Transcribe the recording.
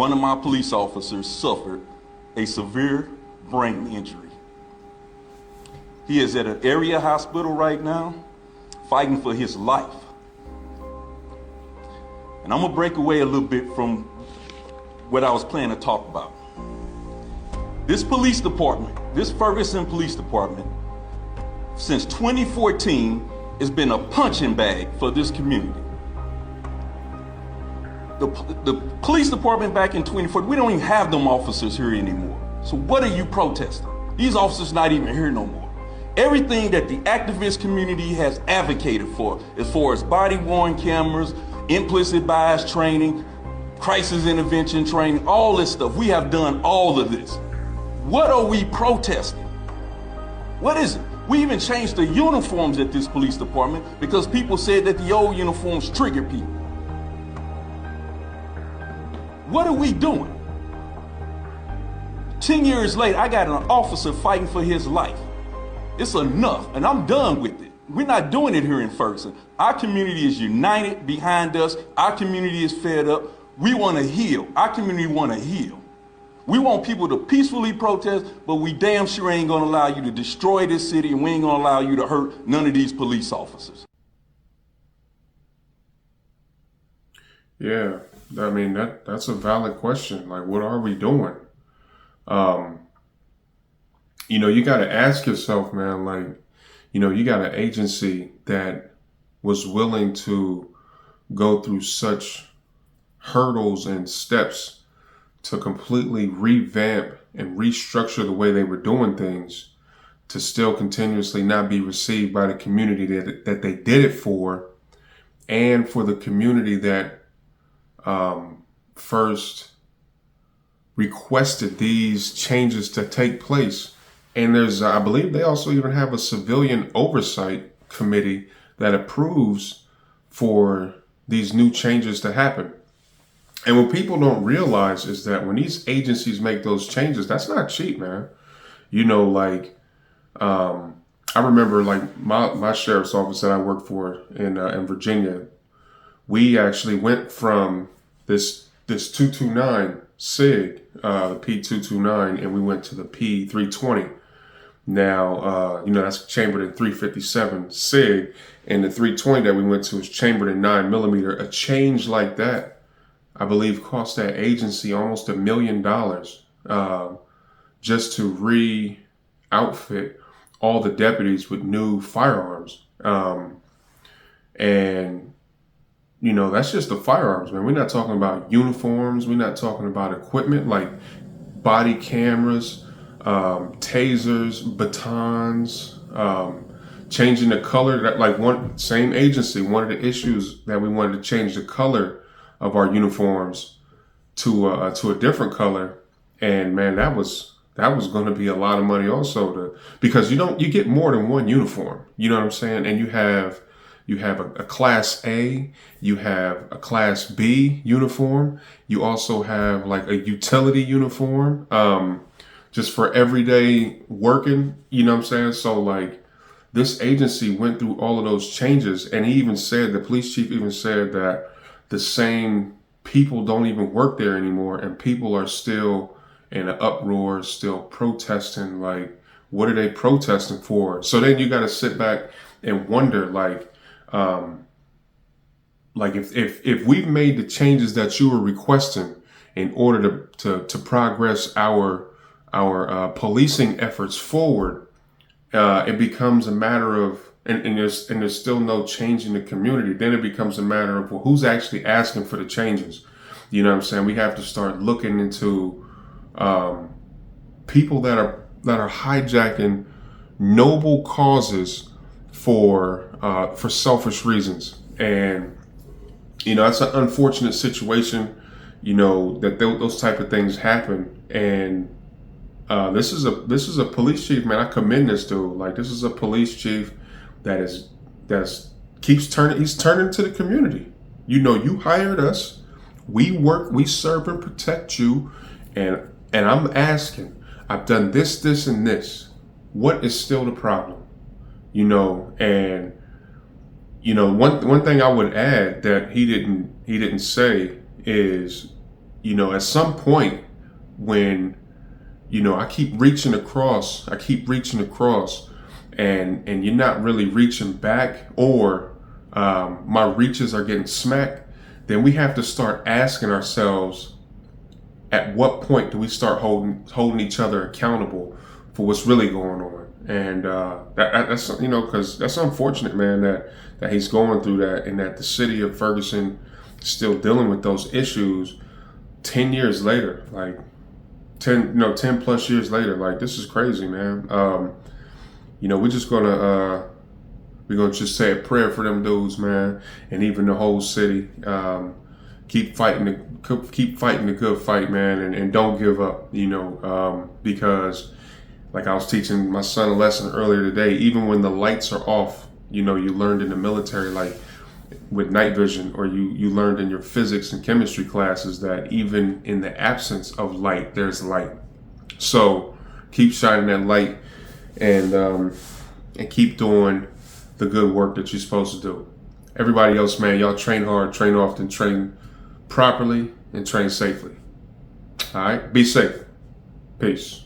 one of my police officers suffered a severe brain injury. He is at an area hospital right now, fighting for his life. And I'm gonna break away a little bit from what I was planning to talk about. This police department, this Ferguson Police Department, since 2014, has been a punching bag for this community. The police department back in 2014, we don't even have them officers here anymore. So what are you protesting? These officers not even here no more. Everything that the activist community has advocated for, as far as body-worn cameras, implicit bias training, crisis intervention training, all this stuff, we have done all of this. What are we protesting? What is it? We even changed the uniforms at this police department because people said that the old uniforms trigger people. What are we doing? 10 years later, I got an officer fighting for his life. It's enough, and I'm done with it. We're not doing it here in Ferguson. Our community is united behind us. Our community is fed up. We want to heal. Our community want to heal. We want people to peacefully protest, but we damn sure ain't gonna allow you to destroy this city, and we ain't gonna allow you to hurt none of these police officers. Yeah, I mean, that's a valid question. Like, what are we doing? You got to ask yourself, man, like, you got an agency that was willing to go through such hurdles and steps to completely revamp and restructure the way they were doing things, to still continuously not be received by the community that they did it for, and for the community that first requested these changes to take place. And I believe they also even have a civilian oversight committee that approves for these new changes to happen. And what people don't realize is that when these agencies make those changes, that's not cheap, man. I remember like my sheriff's office that I worked for in Virginia, we actually went from this 229 SIG, the P229, and we went to the P320. Now, that's chambered in 357 SIG, and the 320 that we went to is chambered in 9mm. A change like that, I believe, cost that agency almost $1 million just to re-outfit all the deputies with new firearms. That's just the firearms, man. We're not talking about uniforms. We're not talking about equipment like body cameras, tasers, batons, changing the color. That, like, one same agency, one of the issues that we wanted to change the color of our uniforms to a different color, and man, that was going to be a lot of money also, because you get more than one uniform. You know what I'm saying? And you have a class A, you have a class B uniform, you also have like a utility uniform, just for everyday working. You know what I'm saying? So like, this agency went through all of those changes, and the police chief even said that the same people don't even work there anymore, and people are still in an uproar, still protesting. Like, what are they protesting for? So then you got to sit back and wonder, if we've made the changes that you were requesting in order to progress our policing efforts forward, it becomes a matter of, and there's still no change in the community. Then it becomes a matter of, well, who's actually asking for the changes? You know what I'm saying? We have to start looking into people that are hijacking noble causes for selfish reasons. And that's an unfortunate situation, that those type of things happen. And this is a police chief, man. I commend this dude. Like, this is a police chief he's turning to the community. You hired us. We work, we serve and protect you. And I'm asking, I've done this, and this. What is still the problem? And one thing I would add that he didn't say is, you know, at some point when, you know, I keep reaching across, and you're not really reaching back, or my reaches are getting smacked, then we have to start asking ourselves, at what point do we start holding each other accountable for what's really going on? And that's, you know, because that's unfortunate, man, that he's going through that, and that the city of Ferguson is still dealing with those issues 10 years later, like 10 plus years later. Like, this is crazy, man. You know, we're gonna just say a prayer for them dudes, man, and even the whole city. Keep fighting the good fight, man, and don't give up, you know, because like I was teaching my son a lesson earlier today, even when the lights are off, you know, you learned in the military, like with night vision, or you learned in your physics and chemistry classes, that even in the absence of light, there's light. So keep shining that light, and keep doing the good work that you're supposed to do. Everybody else, man, y'all train hard, train often, train properly, and train safely. All right, be safe. Peace.